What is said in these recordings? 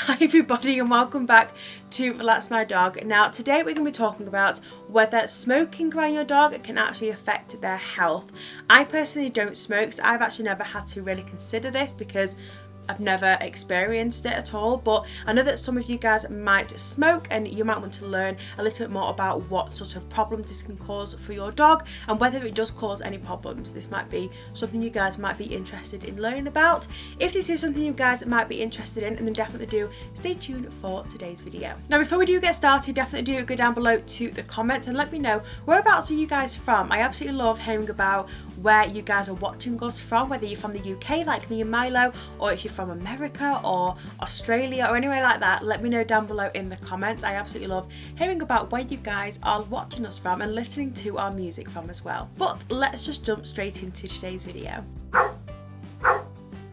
Hi everybody and welcome back to Relax My Dog. Now today we're going to be talking about whether smoking around your dog can actually affect their health. I personally don't smoke, so I've actually never had to really consider this because I've never experienced it at all, but I know that some of you guys might smoke and you might want to learn a little bit more about what sort of problems this can cause for your dog and whether it does cause any problems. This might be something you guys might be interested in learning about. If this is something you guys might be interested in, then definitely do stay tuned for today's video. Now before we do get started, definitely do go down below to the comments and let me know whereabouts are you guys from. I absolutely love hearing about where you guys are watching us from, whether you're from the UK like me and Milo, or if you're from America or Australia or anywhere like that. Let me know down below in the comments. I absolutely love hearing about where you guys are watching us from and listening to our music from as well. But let's just jump straight into today's video.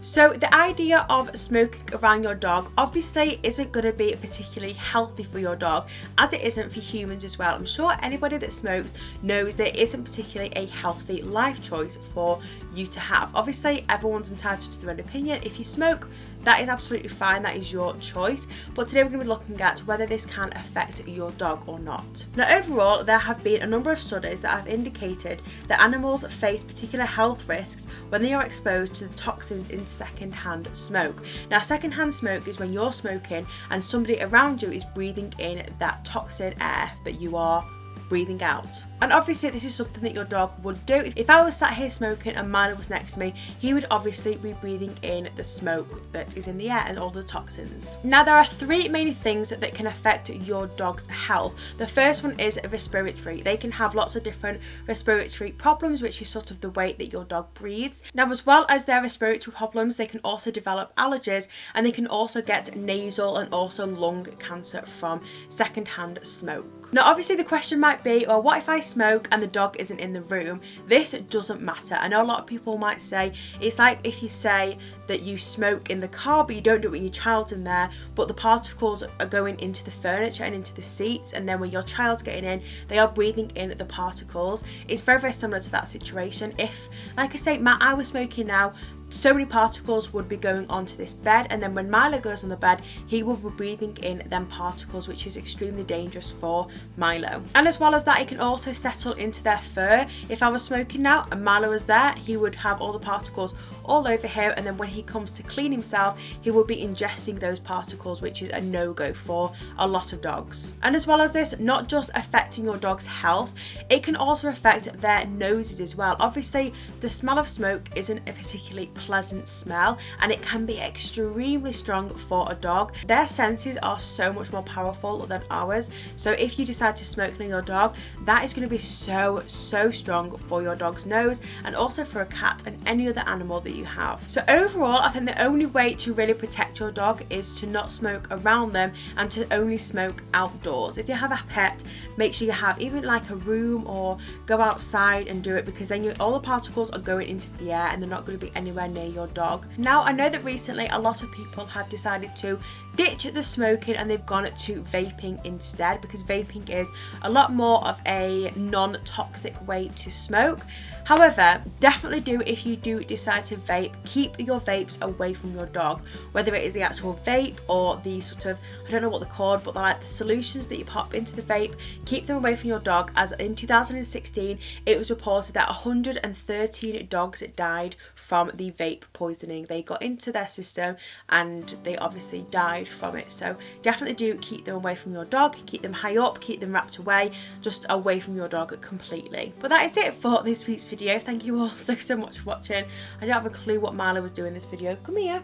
So the idea of smoking around your dog obviously isn't going to be particularly healthy for your dog, as it isn't for humans as well. I'm sure anybody that smokes knows that it isn't particularly a healthy life choice for you to have. Obviously everyone's entitled to their own opinion. If you smoke, that is absolutely fine, that is your choice. But today we're going to be looking at whether this can affect your dog or not. Now overall, there have been a number of studies that have indicated that animals face particular health risks when they are exposed to the toxins in secondhand smoke. Now secondhand smoke is when you're smoking and somebody around you is breathing in that toxin air that you are breathing out. And obviously this is something that your dog would do. If I was sat here smoking and Milo was next to me, he would obviously be breathing in the smoke that is in the air and all the toxins. Now there are three main things that can affect your dog's health. The first one is respiratory. They can have lots of different respiratory problems, which is sort of the way that your dog breathes. Now as well as their respiratory problems, they can also develop allergies and they can also get nasal and also lung cancer from secondhand smoke. Now obviously the question might be, well, what if I smoke and the dog isn't in the room? This doesn't matter. I know a lot of people might say it's like if you say that you smoke in the car but you don't do it when your child's in there, but the particles are going into the furniture and into the seats, and then when your child's getting in, they are breathing in the particles. It's very, very similar to that situation. If, like I say, I was smoking now, so many particles would be going onto this bed, and then when Milo goes on the bed, he will be breathing in them particles, which is extremely dangerous for Milo. And as well as that, it can also settle into their fur. If I was smoking now and Milo was there, he would have all the particles all over him, and then when he comes to clean himself, he will be ingesting those particles, which is a no-go for a lot of dogs. And as well as this, not just affecting your dog's health, it can also affect their noses as well. Obviously the smell of smoke isn't a particularly pleasant smell, and it can be extremely strong for a dog. Their senses are so much more powerful than ours, so if you decide to smoke near your dog, that is going to be so strong for your dog's nose and also for a cat and any other animal that you have. So overall, I think the only way to really protect your dog is to not smoke around them and to only smoke outdoors. If you have a pet, make sure you have even like a room or go outside and do it, because then all the particles are going into the air and they're not going to be anywhere near your dog. Now I know that recently a lot of people have decided to ditch the smoking and they've gone to vaping instead, because vaping is a lot more of a non-toxic way to smoke. However, definitely do, if you do decide to vape, keep your vapes away from your dog, whether it is the actual vape or the sort of, I don't know what they're called, but they're like the solutions that you pop into the vape. Keep them away from your dog, as in 2016 it was reported that 113 dogs died from the vape poisoning. They got into their system and they obviously died from it. So definitely do keep them away from your dog, keep them high up, keep them wrapped away, just away from your dog completely. But that is it for this week's video. Thank you all so much for watching. I don't have a clue what Milo was doing in this video. Come here.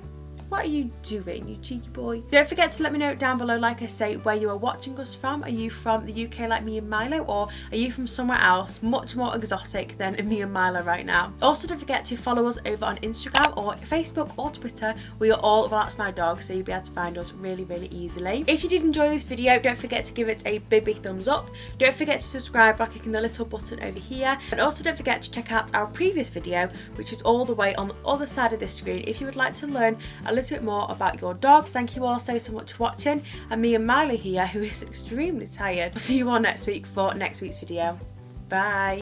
What are you doing, you cheeky boy? Don't forget to let me know down below, like I say, where you are watching us from. Are you from the UK like me and Milo, or are you from somewhere else much more exotic than me and Milo right now? Also, don't forget to follow us over on Instagram or Facebook or Twitter. We are all Relax My Dog, so you'll be able to find us really easily. If you did enjoy this video, don't forget to give it a big thumbs up. Don't forget to subscribe by clicking the little button over here, and also don't forget to check out our previous video, which is all the way on the other side of the screen, if you would like to learn a little bit more about your dogs. Thank you all so much for watching, and me and Milo here, who is extremely tired. I'll see you all next week for next week's video. Bye.